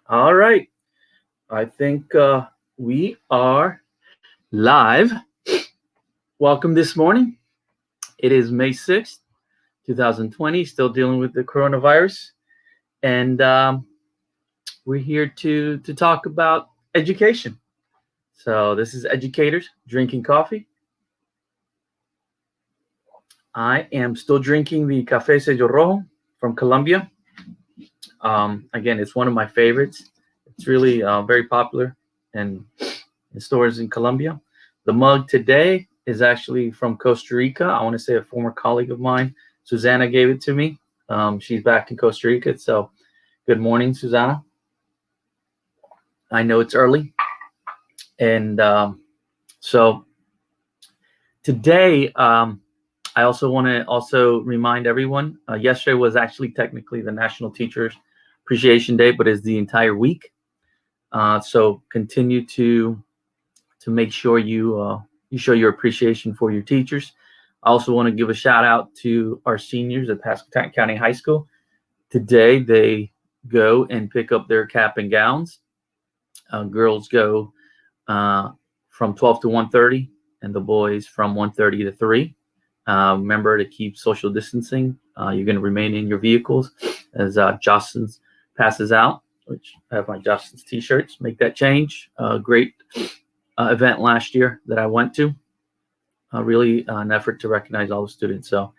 All right. I think we are live. Welcome this morning. It is May 6th, 2020, still dealing with the coronavirus. And we're here to talk about education. So, this is Educators Drinking Coffee. I am still drinking the Café Sello Rojo from Colombia. Again, it's one of my favorites. It's really very popular in stores in Colombia. The mug today is actually from Costa Rica. I want to say a former colleague of mine, Susanna, gave it to me. She's back in Costa Rica. So, good morning, Susanna. I know it's early. And so, today, I also want to also remind everyone, yesterday was actually technically the National Teachers Appreciation Day, but it's the entire week. So continue to make sure you show your appreciation for your teachers. I also want to give a shout out to our seniors at Pasco County High School. Today they go and pick up their cap and gowns. Girls go from 12 to 1:30, and the boys from 1:30 to 3. Remember to keep social distancing. You're going to remain in your vehicles as Justin's passes out, which I have my Justin's t-shirts. Make that change. Great event last year that I went to. Really an effort to recognize all the students. So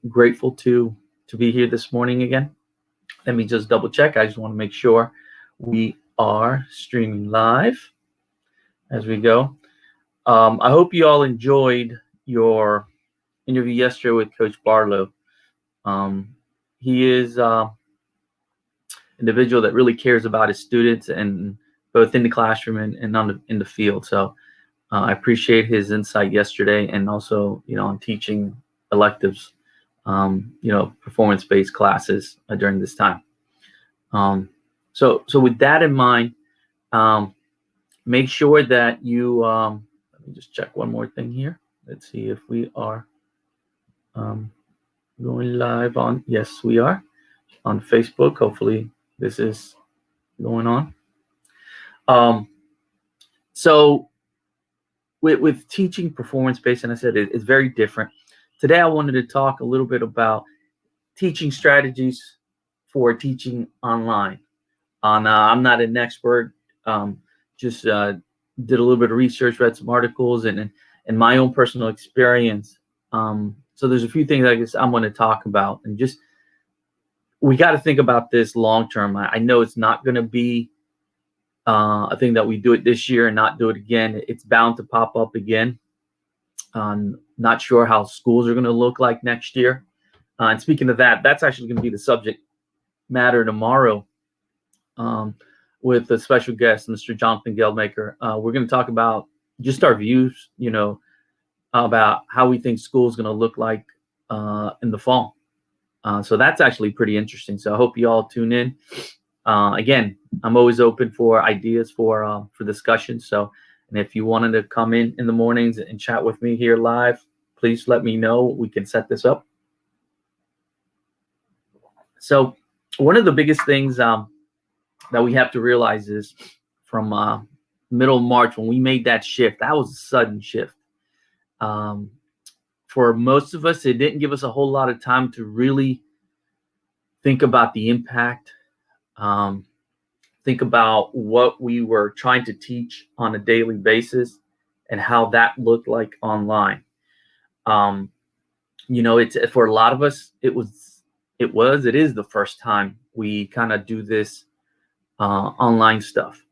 grateful to be here this morning again. Let me just double check. I just want to make sure we are streaming live as we go. I hope you all enjoyed your interview yesterday with Coach Barlow. He is individual that really cares about his students, and both in the classroom and in the field. So I appreciate his insight yesterday, and also on teaching electives, performance-based classes during this time. So with that in mind, make sure that you let me just check one more thing here. Let's see if we are going live on. Yes, we are on Facebook. Hopefully this is going on. So with teaching performance-based, and I said it's very different. Today I wanted to talk a little bit about teaching strategies for teaching online. I'm not an expert, just did a little bit of research, read some articles, and my own personal experience. So there's a few things I guess I'm going to talk about, and just we got to think about this long term. I know it's not going to be a thing that we do it this year and not do it again. It's bound to pop up again. Not sure how schools are going to look like next year. And speaking of that, that's actually going to be the subject matter tomorrow with a special guest, Mr. Jonathan Geldmaker. We're going to talk about just our views, about how we think school is going to look like in the fall. So that's actually pretty interesting. So I hope you all tune in. Again, I'm always open for ideas for discussion. So, and if you wanted to come in the mornings and chat with me here live, please let me know. We can set this up. So one of the biggest things that we have to realize is from middle of March, when we made that shift, that was a sudden shift. For most of us, it didn't give us a whole lot of time to really think about the impact, think about what we were trying to teach on a daily basis and how that looked like online. It's for a lot of us, it is the first time we kind of do this online stuff.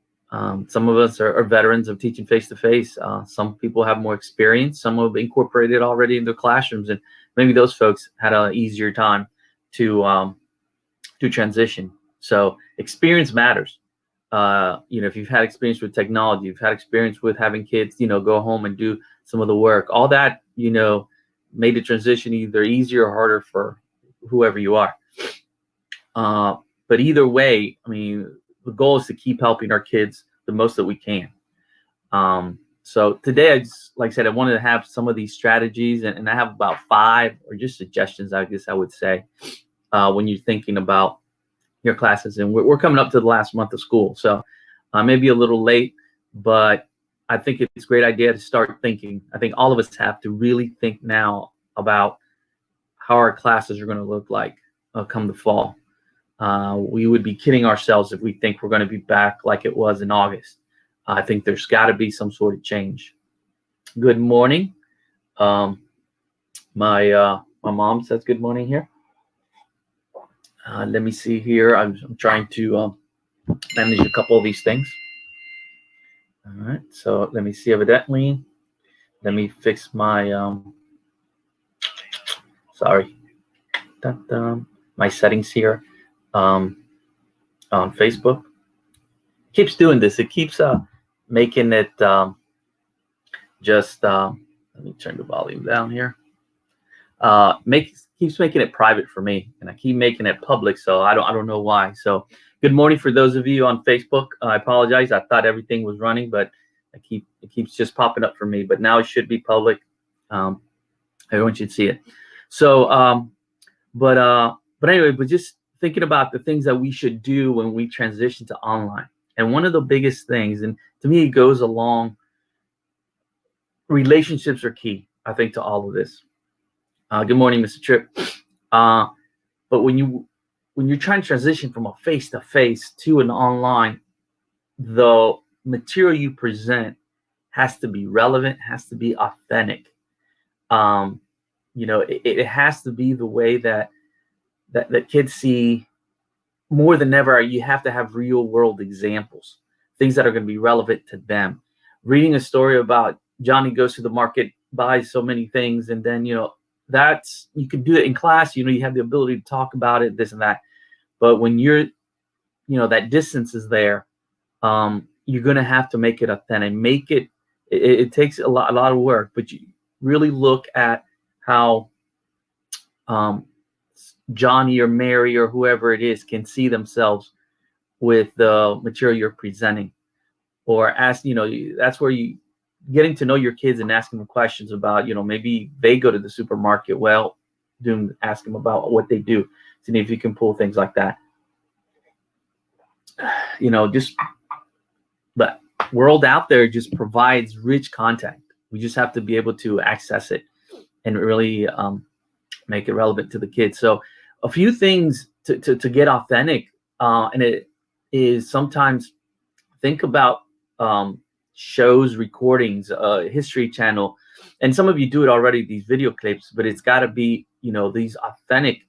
Some of us are veterans of teaching face-to-face. Some people have more experience. Some have incorporated already in their classrooms, and maybe those folks had an easier time to transition. So experience matters. If you've had experience with technology, you've had experience with having kids, go home and do some of the work, all that, made the transition either easier or harder for whoever you are. But either way, I mean, the goal is to keep helping our kids the most that we can. So today, like I said, I wanted to have some of these strategies, and I have about 5 or just suggestions, I guess I would say, when you're thinking about your classes. And we're coming up to the last month of school, so maybe a little late, but I think it's a great idea to start thinking. I think all of us have to really think now about how our classes are going to look like come the fall. We would be kidding ourselves if we think we're going to be back like it was in August. I think there's got to be some sort of change. Good morning. My mom says good morning here. Let me see here. I'm trying to manage a couple of these things. All right. So let me see. Evidently, let me fix my sorry. My settings here on Facebook. Keeps doing this. It keeps making it just let me turn the volume down here. Keeps making it private for me, and I keep making it public, so I don't know why. So good morning for those of you on Facebook. I apologize. I thought everything was running, but it keeps just popping up for me. But now it should be public. Everyone should see it. So but anyway, but just thinking about the things that we should do when we transition to online. And one of the biggest things, and to me it goes along, relationships are key, I think, to all of this. Good morning, Mr. Tripp. But when you're trying to transition from a face-to-face to an online, the material you present has to be relevant, has to be authentic. It has to be the way that kids see. More than ever, you have to have real world examples, things that are going to be relevant to them. Reading a story about Johnny goes to the market, buys so many things, and then, that's, you can do it in class, you have the ability to talk about it, this and that. But when you're, that distance is there, you're going to have to make it authentic. It takes a lot of work, but you really look at how Johnny or Mary or whoever it is can see themselves with the material you're presenting. Or ask, that's where you getting to know your kids and asking them questions about, maybe they go to the supermarket. Well, ask them about what they do. See if you can pull things like that. But world out there just provides rich content. We just have to be able to access it and really make it relevant to the kids. So a few things to get authentic, and it is sometimes think about shows, recordings, History Channel, and some of you do it already, these video clips, but it's got to be, these authentic,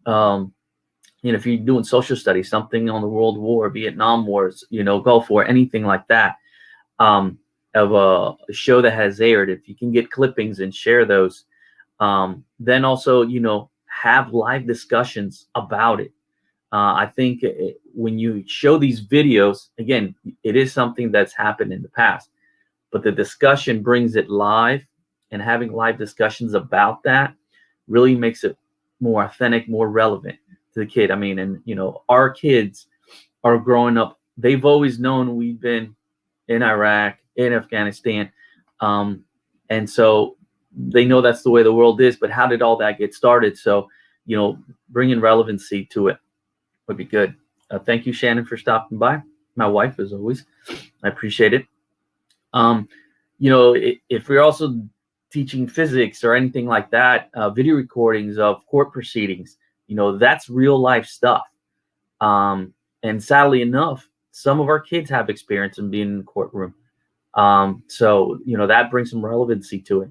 if you're doing social studies, something on the World War, Vietnam Wars, Gulf War, anything like that, of a show that has aired, if you can get clippings and share those, then also, have live discussions about it. I think when you show these videos, again, it is something that's happened in the past, but the discussion brings it live, and having live discussions about that really makes it more authentic, more relevant to the kid. I mean, and our kids are growing up. They've always known we've been in Iraq, in Afghanistan, and so they know that's the way the world is. But how did all that get started? So, bringing relevancy to it would be good. Thank you, Shannon, for stopping by. My wife, as always. I appreciate it. If we're also teaching physics or anything like that, video recordings of court proceedings, that's real life stuff. And sadly enough, some of our kids have experience in being in the courtroom. So, that brings some relevancy to it.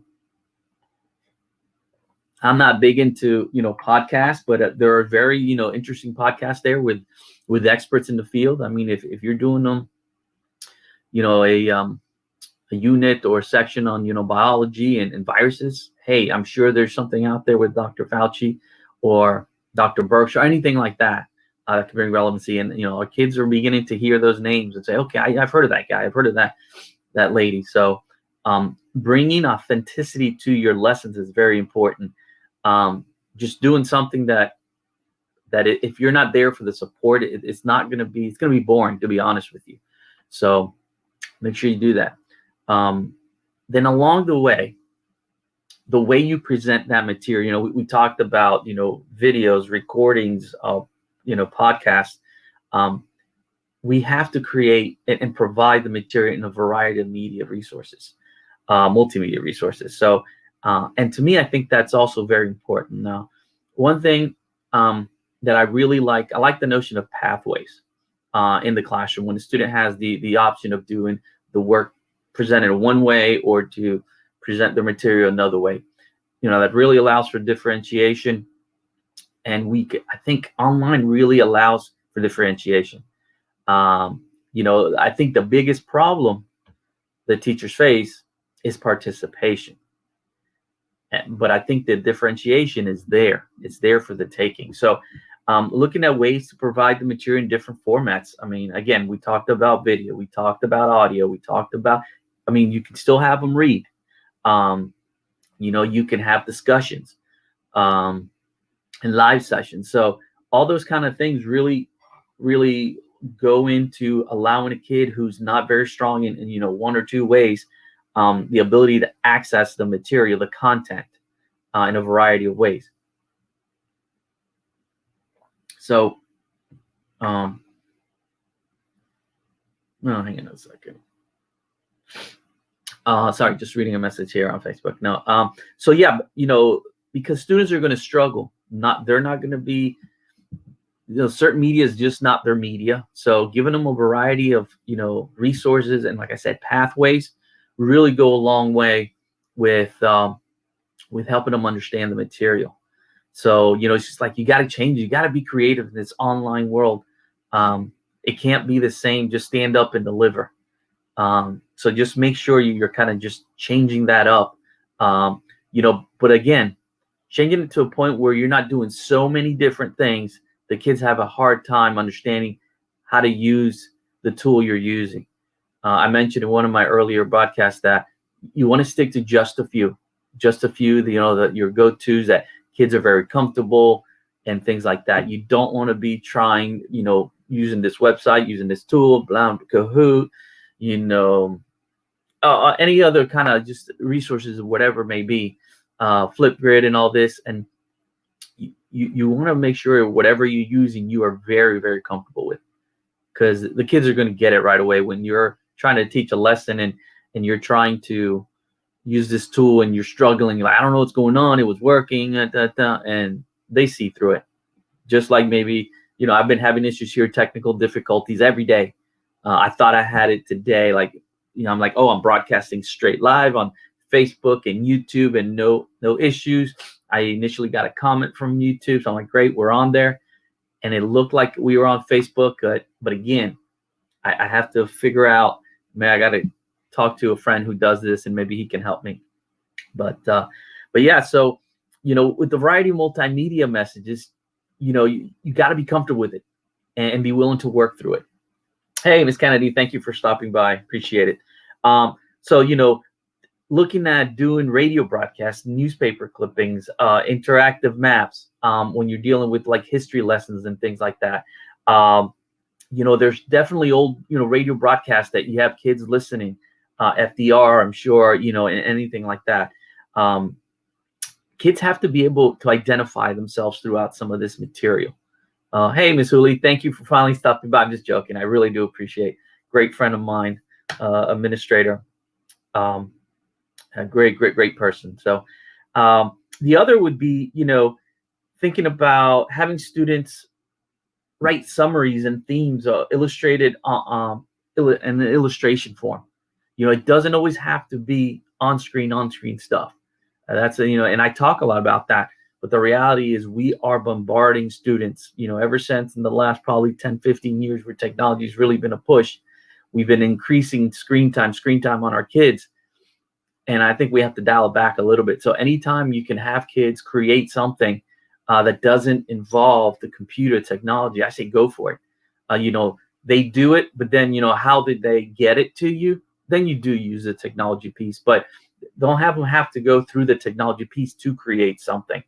I'm not big into, podcasts, but there are very, interesting podcasts there with experts in the field. I mean, if you're doing them, a unit or a section on, biology and viruses, hey, I'm sure there's something out there with Dr. Fauci or Dr. Birx or anything like that that can bring relevancy. And, our kids are beginning to hear those names and say, okay, I've heard of that guy. I've heard of that lady. So bringing authenticity to your lessons is very important. Just doing something that if you're not there for the support, it's going to be boring, to be honest with you. So make sure you do that. Then along the way you present that material, we talked about, videos, recordings of, podcasts. Um, we have to create and provide the material in a variety of media resources, multimedia resources. So, and to me, I think that's also very important. Now, one thing that I like the notion of pathways in the classroom when the student has the option of doing the work presented one way or to present the material another way. That really allows for differentiation, and I think online really allows for differentiation. I think the biggest problem that teachers face is participation. But I think the differentiation is there. It's there for the taking. So, looking at ways to provide the material in different formats. I mean, again, we talked about video, we talked about audio, we talked about, I mean, you can still have them read. You can have discussions and live sessions. So all those kind of things really, really go into allowing a kid who's not very strong in one or two ways, the ability to access the material, the content, in a variety of ways. So, oh, hang on a second. Sorry, just reading a message here on Facebook. No, so yeah, because students are going to struggle. They're not going to be, certain media is just not their media. So giving them a variety of, resources and, like I said, pathways really go a long way with helping them understand the material. So, it's just like, you got to change. You got to be creative in this online world. It can't be the same, just stand up and deliver. So just make sure you're kind of just changing that up. But again, changing it to a point where you're not doing so many different things, the kids have a hard time understanding how to use the tool you're using. I mentioned in one of my earlier broadcasts that you want to stick to just a few, that your go-tos that kids are very comfortable and things like that. You don't want to be trying, using this website, using this tool, Kahoot, any other kind of just resources, whatever it may be, Flipgrid and all this. And you want to make sure whatever you're using, you are very, very comfortable with, because the kids are going to get it right away when you're trying to teach a lesson and you're trying to use this tool and you're struggling. You're like, I don't know what's going on. It was working, and they see through it. Just like maybe, I've been having issues here, technical difficulties every day. I thought I had it today. Like, I'm like, oh, I'm broadcasting straight live on Facebook and YouTube and no issues. I initially got a comment from YouTube. So I'm like, great, we're on there. And it looked like we were on Facebook. But again, I have to figure out, man, I got to talk to a friend who does this and maybe he can help me. But yeah, so, with the variety of multimedia messages, you got to be comfortable with it and be willing to work through it. Hey, Ms. Kennedy, thank you for stopping by. Appreciate it. So, looking at doing radio broadcasts, newspaper clippings, interactive maps, when you're dealing with like history lessons and things like that. There's definitely old, radio broadcasts that you have kids listening, FDR, I'm sure, and anything like that. Kids have to be able to identify themselves throughout some of this material. Hey, Ms. Hooley, thank you for finally stopping by. I'm just joking. I really do appreciate. Great friend of mine, administrator, a great person. So the other would be, thinking about having students write summaries and themes illustrated in the illustration form. It doesn't always have to be on-screen stuff. That's and I talk a lot about that. But the reality is we are bombarding students, ever since in the last probably 10, 15 years where technology has really been a push. We've been increasing screen time on our kids. And I think we have to dial it back a little bit. So anytime you can have kids create something that doesn't involve the computer technology, I say go for it. They do it, but then, how did they get it to you? Then you do use the technology piece, but don't have them have to go through the technology piece to create something.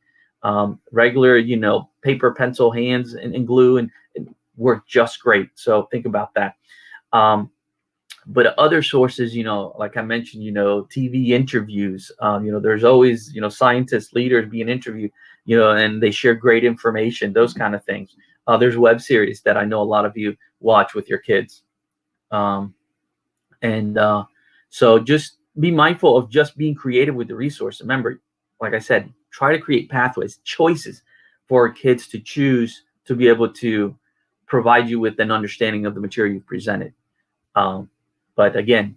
Regular, paper, pencil, hands, and glue and work just great. So think about that. But other sources, like I mentioned, TV interviews, there's always, scientists, leaders being interviewed, and they share great information, those kind of things. there's web series that I know a lot of you watch with your kids. So just be mindful of just being creative with the resource. Remember, like I said, try to create pathways, choices for kids to choose to be able to provide you with an understanding of the material you've presented. But again,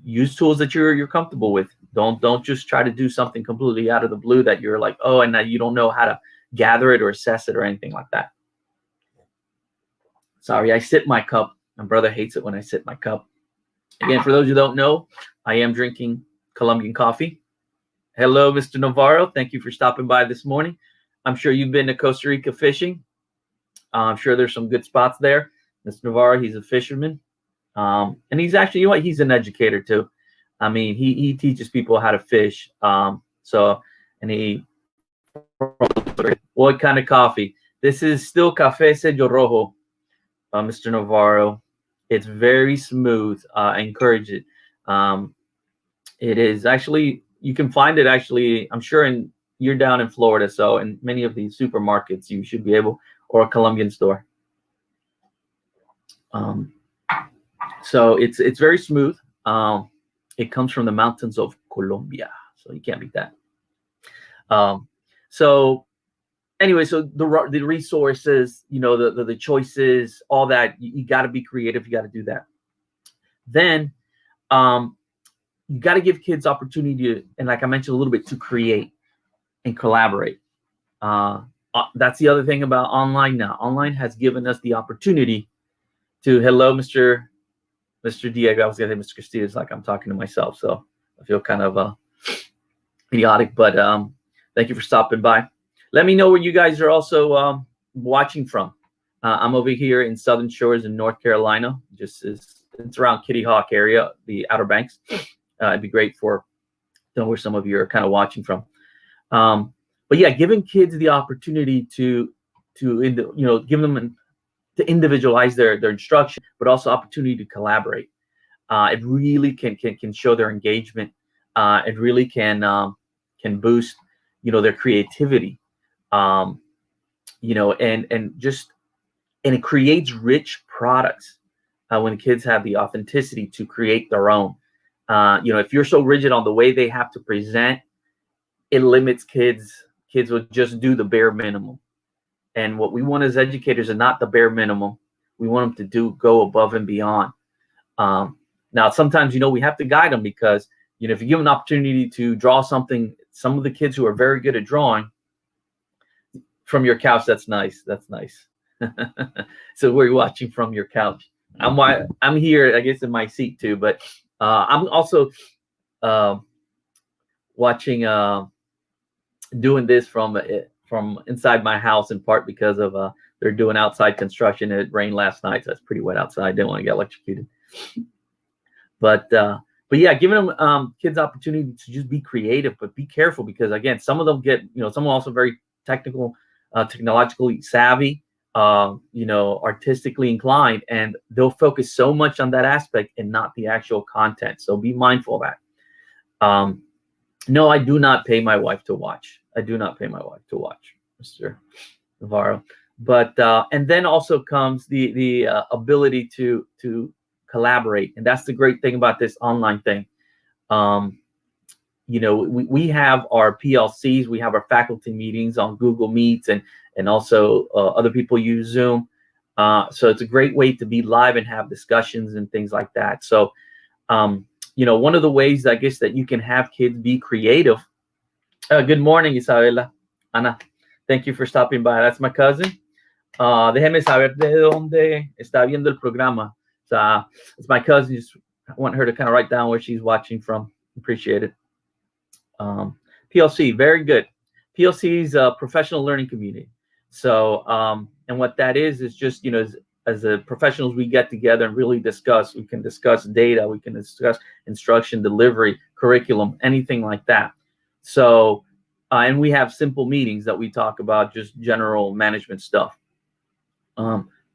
use tools that you're comfortable with. Don't just try to do something completely out of the blue that you're like, oh, and that you don't know how to gather it or assess it or anything like that. Sorry, I sip my cup. My brother hates it when I sip my cup. Again, for those who don't know, I am drinking Colombian coffee. Hello, Mr. Navarro. Thank you for stopping by this morning. I'm sure you've been to Costa Rica fishing. I'm sure there's some good spots there. Mr. Navarro, he's a fisherman. And he's actually, you know what, he's an educator too. I mean, he teaches people how to fish. What kind of coffee? This is still Café Sello Rojo, Mr. Navarro. It's very smooth. I encourage it. It is actually, you can find it actually, I'm sure you're down in Florida, so in many of these supermarkets, you should be able, or a Colombian store. So it's very smooth. It comes from the mountains of Colombia, so you can't beat that. So anyway, so the resources, you know, the choices, all that, you got to be creative. You got to do that. Then you got to give kids opportunity to, and like I mentioned a little bit, to create and collaborate. That's the other thing about online now. Online has given us the opportunity to, hello, Mr. Diego. I was going to say Mr. Castillo. It's like I'm talking to myself, so I feel kind of idiotic, but thank you for stopping by. Let me know where you guys are also watching from. I'm over here in Southern Shores in North Carolina. It's around Kitty Hawk area, the Outer Banks. It'd be great to know where some of you are kind of watching from. But yeah, giving kids the opportunity to give them to individualize their instruction, but also opportunity to collaborate. It really can show their engagement. It really can boost, their creativity. And it creates rich products when kids have the authenticity to create their own. If you're so rigid on the way they have to present, it limits kids. Kids will just do the bare minimum. And what we want as educators is not the bare minimum. We want them to go above and beyond. Now, sometimes, we have to guide them because, if you give them an opportunity to draw something, some of the kids who are very good at drawing from your couch, that's nice. That's nice. So we're watching from your couch. I'm here, I guess, in my seat too, but I'm also watching, doing this from inside my house, in part because of they're doing outside construction. It rained last night, so it's pretty wet outside. Didn't want to get electrocuted. But yeah, giving them kids opportunity to just be creative, but be careful because again, some of them get, some are also very technical, technologically savvy, artistically inclined, and they'll focus so much on that aspect and not the actual content. So be mindful of that. No, I do not pay my wife to watch. I do not pay my wife to watch, Mr. Navarro. But and then also comes the ability to collaborate, and that's the great thing about this online thing. We have our PLCs, we have our faculty meetings on Google Meets, and also other people use Zoom. So it's a great way to be live and have discussions and things like that. So one of the ways, I guess, that you can have kids be creative. Good morning, Isabela. Ana, thank you for stopping by. That's my cousin. Déjeme saber de dónde está viendo el programa. So it's my cousin. Just want her to kind of write down where she's watching from. Appreciate it. PLC, very good. PLC is a professional learning community. So, and what that is just, as the professionals, we get together and really discuss. We can discuss data. We can discuss instruction, delivery, curriculum, anything like that. So, and we have simple meetings that we talk about just general management stuff.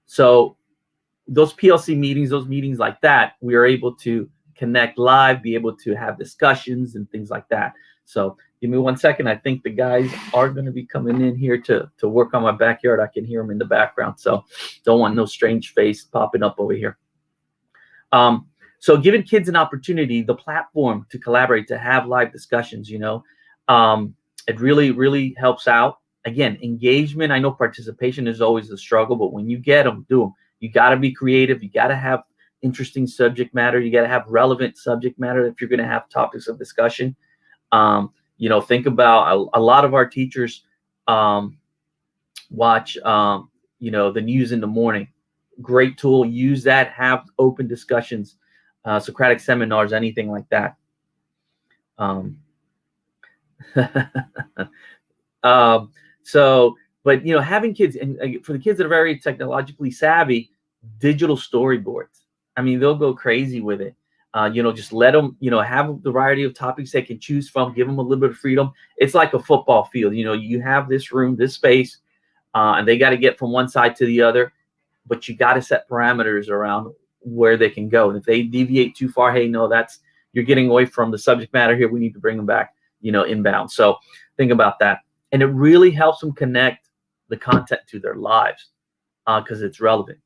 So those PLC meetings, those meetings like that, we are able to connect live, be able to have discussions and things like that. So give me 1 second. I think the guys are going to be coming in here to work on my backyard. I can hear them in the background. So don't want no strange face popping up over here. So giving kids an opportunity, the platform to collaborate, to have live discussions, it really, really helps out. Again, engagement. I know participation is always a struggle, but when you get them, do them. You got to be creative. You got to have interesting subject matter. You got to have relevant subject matter if you're going to have topics of discussion. Think about a lot of our teachers watch, the news in the morning. Great tool. Use that. Have open discussions, Socratic seminars, anything like that. But having kids, and for the kids that are very technologically savvy, digital storyboards. I mean, they'll go crazy with it. Just let them, have a variety of topics they can choose from. Give them a little bit of freedom. It's like a football field. You have this room, this space, and they got to get from one side to the other. But you got to set parameters around where they can go. And if they deviate too far, hey, no, you're getting away from the subject matter here. We need to bring them back, inbound. So think about that. And it really helps them connect the content to their lives because it's relevant.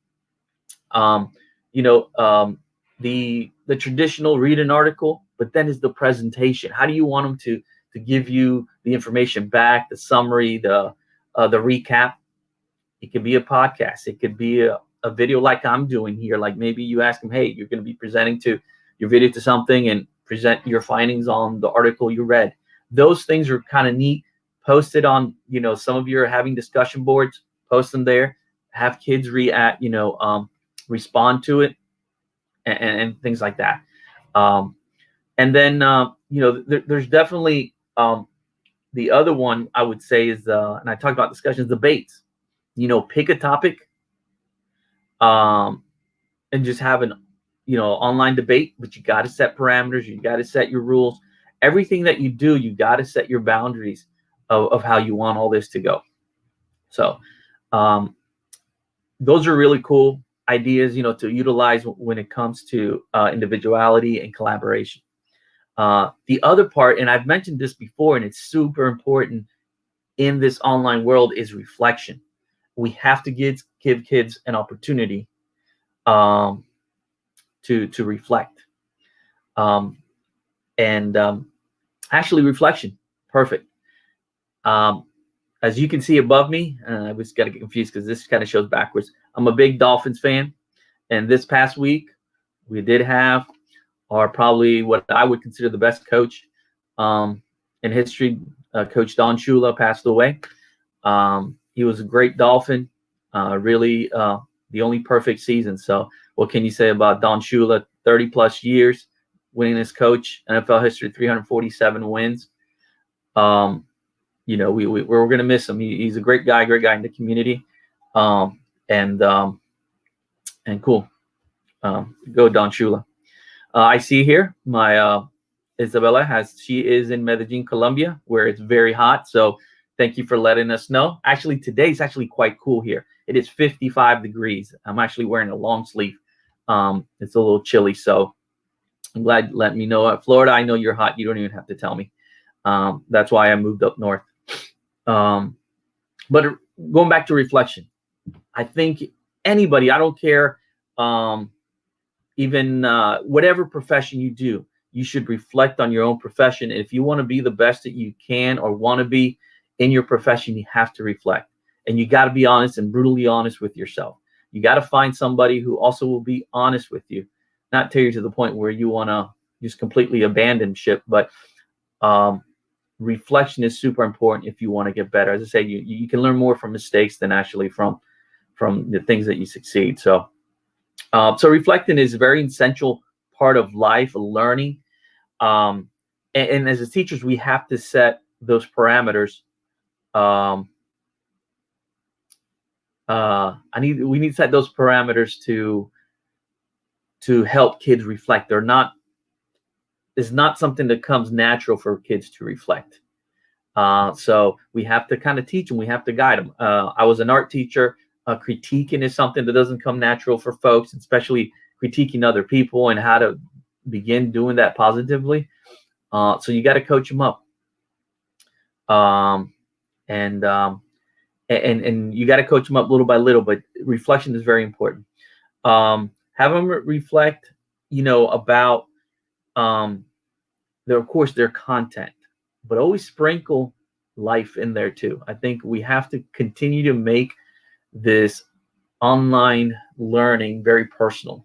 The traditional read an article, but then is the presentation. How do you want them to give you the information back, the summary, the recap? It could be a podcast. It could be a video like I'm doing here. Like maybe you ask them, hey, you're going to be presenting to your video to something and present your findings on the article you read. Those things are kind of neat. Post it on, some of you are having discussion boards, post them there, have kids respond to it and things like that. And then, there's definitely the other one I would say is, and I talked about discussions, debates. Pick a topic and just have an, online debate, but you got to set parameters. You got to set your rules. Everything that you do, you got to set your boundaries of how you want all this to go. So those are really cool ideas, to utilize when it comes to individuality and collaboration. The other part, and I've mentioned this before, and it's super important in this online world, is reflection. We have to give kids an opportunity to reflect. Actually, reflection, perfect. As you can see above me, I was got to get confused because this kind of shows backwards. I'm a big Dolphins fan, and this past week we did have probably what I would consider the best coach in history. Coach Don Shula passed away. He was a great Dolphin, really the only perfect season. So what can you say about Don Shula? 30 plus years, winningest coach, NFL history, 347 wins. We're going to miss him. He's a great guy in the community. And cool. Go Don Shula. I see here my Isabella she is in Medellin, Colombia, where it's very hot. So thank you for letting us know. Actually, today's actually quite cool here. It is 55 degrees. I'm actually wearing a long sleeve. It's a little chilly, so I'm glad you let me know. Florida, I know you're hot. You don't even have to tell me. That's why I moved up north. But going back to reflection, I think anybody, I don't care, even whatever profession you do, you should reflect on your own profession. And if you want to be the best that you can or want to be in your profession, you have to reflect. And you got to be honest and brutally honest with yourself. You got to find somebody who also will be honest with you, not tear you to the point where you want to just completely abandon ship. But reflection is super important if you want to get better. As I say, you can learn more from mistakes than actually from the things that you succeed. So reflecting is a very essential part of life, learning. And as teachers, we have to set those parameters. We need to set those parameters to help kids reflect. It's not something that comes natural for kids to reflect. So we have to kind of teach them. We have to guide them. I was an art teacher. Critiquing is something that doesn't come natural for folks, especially critiquing other people and how to begin doing that positively. So you got to coach them up. um, and um, and you got to coach them up little by little. But reflection is very important. Have them reflect, about um, of course, their content, but always sprinkle life in there too. I think we have to continue to make this online learning very personal.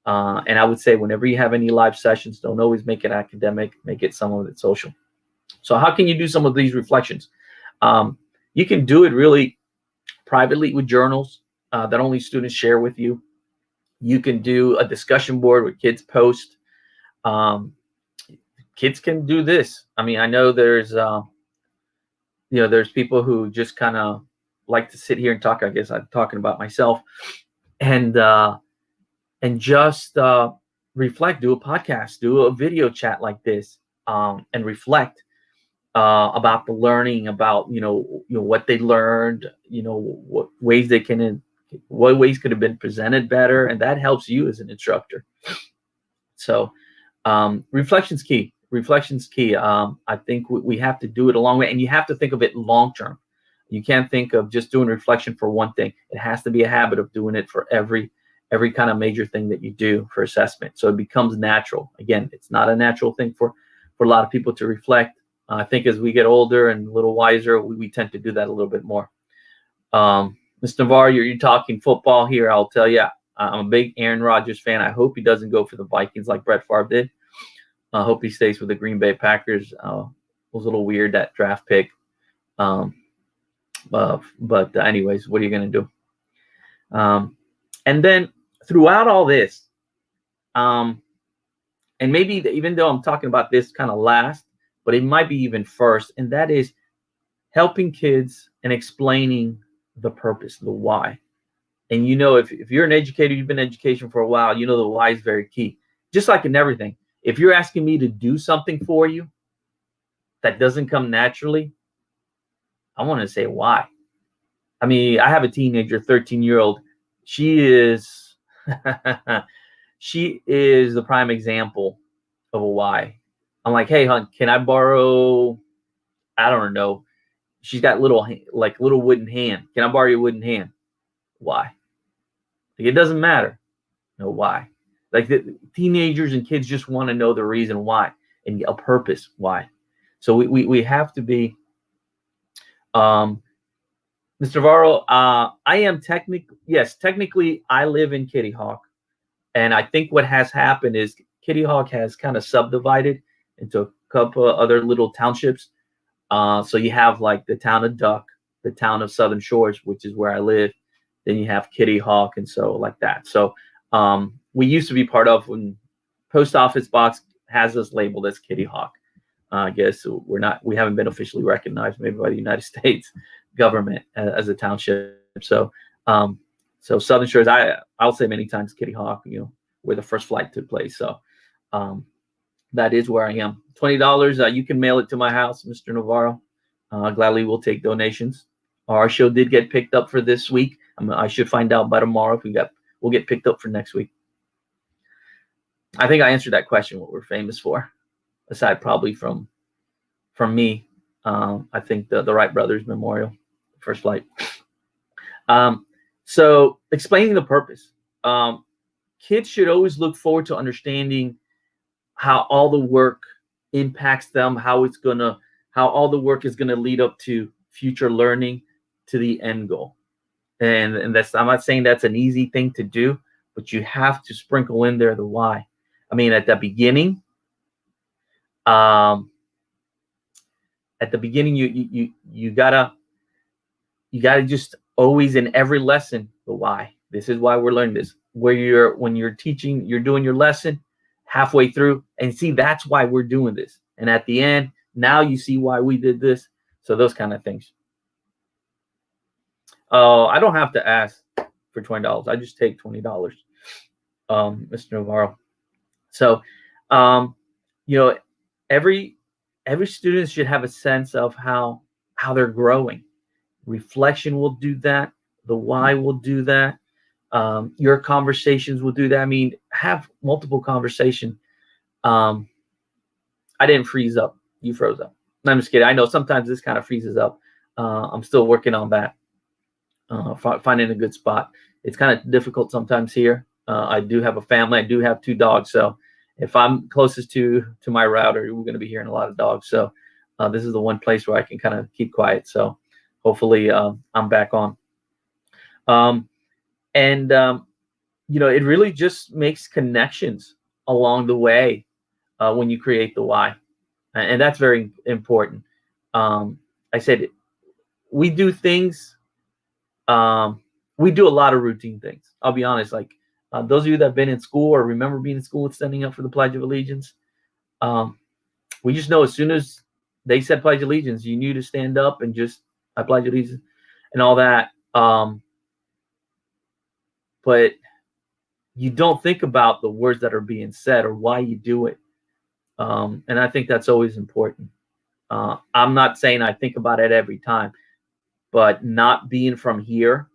And I would say whenever you have any live sessions, don't always make it academic, make it some of it social. So how can you do some of these reflections? You can do it really privately with journals that only students share with you. You can do a discussion board where kids post. Um, Kids can do this. I mean, I know there's people who just kind of like to sit here and talk. I guess I'm talking about myself, and just reflect. Do a podcast. Do a video chat like this, and reflect about the learning, about what they learned. What ways what ways could have been presented better, and that helps you as an instructor. So reflection's key. Reflection's key. I think we have to do it a long way, and you have to think of it long term. You can't think of just doing reflection for one thing. It has to be a habit of doing it for every kind of major thing that you do for assessment. So it becomes natural. Again, it's not a natural thing for a lot of people to reflect. I think as we get older and a little wiser, we tend to do that a little bit more. Mr. Navarro, you're talking football here. I'll tell you, I'm a big Aaron Rodgers fan. I hope he doesn't go for the Vikings like Brett Favre did. I hope he stays with the Green Bay Packers. It was a little weird, that draft pick. But anyways, what are you going to do? And then throughout all this, and maybe even though I'm talking about this kind of last, but it might be even first, and that is helping kids and explaining the purpose, the why. And if you're an educator, you've been in education for a while, the why is very key. Just like in everything, if you're asking me to do something for you that doesn't come naturally, I want to say why. I mean, I have a teenager, 13-year-old. She is she is the prime example of a why. I'm like, hey, hon, can I borrow, I don't know. She's got little wooden hand. Can I borrow your wooden hand? Why? It doesn't matter. No, why? Like the teenagers and kids just want to know the reason why and a purpose why. So we have to be, Mr. Navarro, I am technically I live in Kitty Hawk. And I think what has happened is Kitty Hawk has kind of subdivided into a couple of other little townships. So you have like the town of Duck, the town of Southern Shores, which is where I live. Then you have Kitty Hawk, and so like that. So we used to be part of, when post office box has us labeled as Kitty Hawk. I guess we haven't been officially recognized maybe by the United States government as a township. So Southern Shores, I'll say many times Kitty Hawk, where the first flight took place. So that is where I am. $20, you can mail it to my house, Mr. Navarro. Gladly will take donations. Our show did get picked up for this week. I should find out by tomorrow if we'll get picked up for next week. I think I answered that question, what we're famous for, aside probably from me. I think the Wright Brothers Memorial, first flight. So explaining the purpose. Kids should always look forward to understanding how all the work impacts them, how all the work is gonna lead up to future learning, to the end goal. And that's, I'm not saying that's an easy thing to do, but you have to sprinkle in there the why. I mean, at the beginning, you gotta just always, in every lesson, the why. This is why we're learning this. When you're teaching, you're doing your lesson halfway through, and see, that's why we're doing this. And at the end, now you see why we did this. So those kind of things. I don't have to ask for $20. I just take $20, Mr. Navarro. So, every student should have a sense of how they're growing. Reflection will do that. The why will do that. Your conversations will do that. I mean, have multiple conversations. I didn't freeze up. You froze up. I'm just kidding. I know sometimes this kind of freezes up. I'm still working on that, finding a good spot. It's kind of difficult sometimes here. I do have a family. I do have 2 dogs. So if I'm closest to my router, we're going to be hearing a lot of dogs. So this is the one place where I can kind of keep quiet. So hopefully I'm back on. And it really just makes connections along the way when you create the why. And that's very important. I said we do things. We do a lot of routine things. I'll be honest. Like those of you that have been in school or remember being in school and standing up for the Pledge of Allegiance, we just know as soon as they said Pledge of Allegiance, you knew to stand up and just I pledge allegiance and all that. But you don't think about the words that are being said or why you do it. And I think that's always important. I'm not saying I think about it every time, but not being from here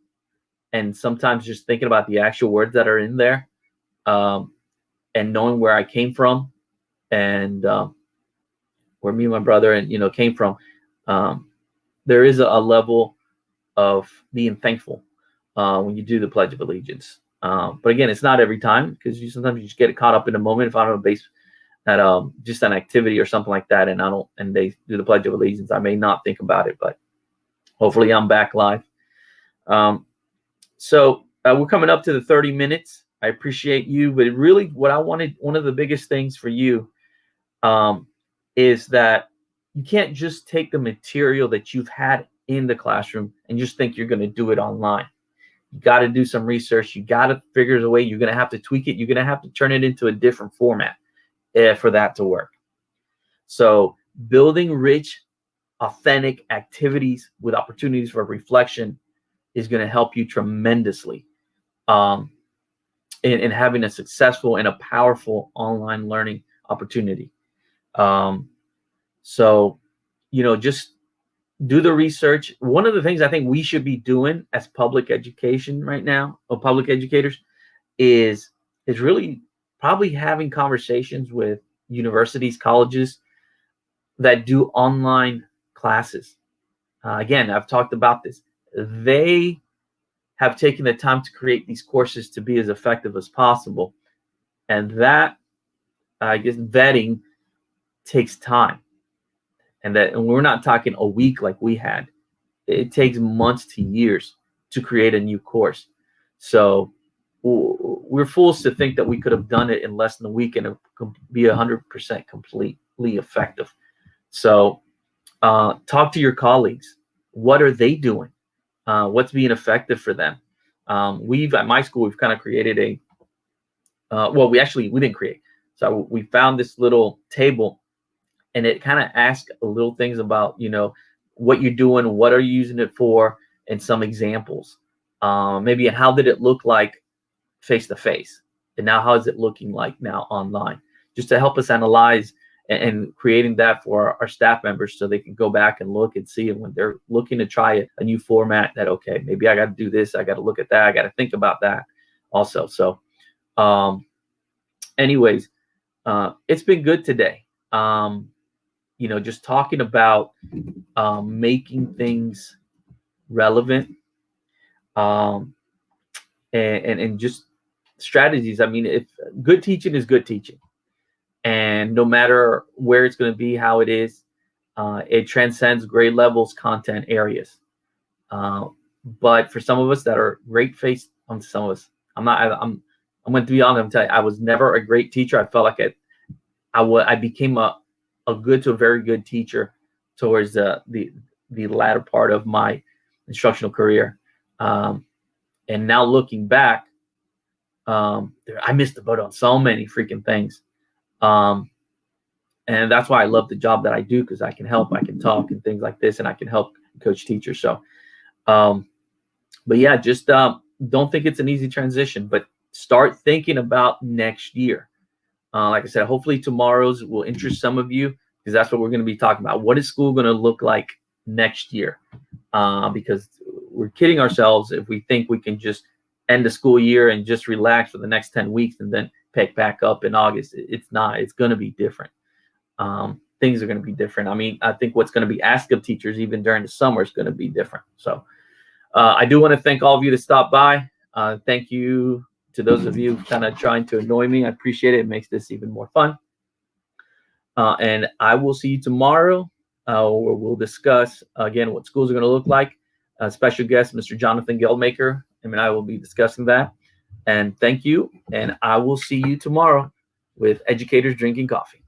and sometimes just thinking about the actual words that are in there, and knowing where I came from and where me and my brother and came from, there is a level of being thankful when you do the Pledge of Allegiance. But again, it's not every time because sometimes you just get caught up in the moment. If I'm on a base at just an activity or something like that, and they do the Pledge of Allegiance, I may not think about it, but hopefully I'm back live. So we're coming up to the 30 minutes. I appreciate you, but really what I wanted, one of the biggest things for you is that you can't just take the material that you've had in the classroom and just think you're going to do it online. You got to do some research. You got to figure a way. You're going to have to tweak it. You're going to have to turn it into a different format for that to work. So building rich, authentic activities with opportunities for reflection is going to help you tremendously in having a successful and a powerful online learning opportunity. So, just do the research. One of the things I think we should be doing as public education right now, or public educators, is really probably having conversations with universities, colleges that do online classes. Again, I've talked about this. They have taken the time to create these courses to be as effective as possible. And that, I guess, vetting takes time. And we're not talking a week like we had. It takes months to years to create a new course. So we're fools to think that we could have done it in less than a week and it could be 100% completely effective. So talk to your colleagues. What are they doing? What's being effective for them? At my school, we've kind of created we didn't create. So we found this little table, and it kind of asks little things about, what you're doing, what are you using it for, and some examples. Maybe how did it look like face to face, and now how is it looking like now online? Just to help us analyze and creating that for our staff members so they can go back and look and see it when they're looking to try a new format that, okay, maybe I got to do this. I got to look at that. I got to think about that also. So anyways, it's been good today. Just talking about making things relevant and just strategies. I mean, if good teaching is good teaching. And no matter where it's going to be, how it is, it transcends grade levels, content areas. But for some of us that are great faced, some of us, I'm going to be honest. I'm telling you, I was never a great teacher. I felt like I became a good to a very good teacher towards the latter part of my instructional career. And now looking back, I missed the boat on so many freaking things. And that's why I love the job that I do, because I can help, I can talk and things like this, and I can help coach teachers. So, but yeah, just don't think it's an easy transition, but start thinking about next year. Like I said, hopefully tomorrow's will interest some of you, because that's what we're going to be talking about. What is school going to look like next year? Because we're kidding ourselves if we think we can just end the school year and just relax for the next 10 weeks and then pick back up in August. It's not. It's going to be different. things are going to be different. I mean, I think what's going to be asked of teachers even during the summer is going to be different. So I do want to thank all of you that stopped by. Thank you to those of you kind of trying to annoy me. I appreciate it. It makes this even more fun. And I will see you tomorrow, where we'll discuss again what schools are going to look like. Special guest, Mr. Jonathan Geldmaker, and I will be discussing that. And thank you. And I will see you tomorrow with Educators Drinking Coffee.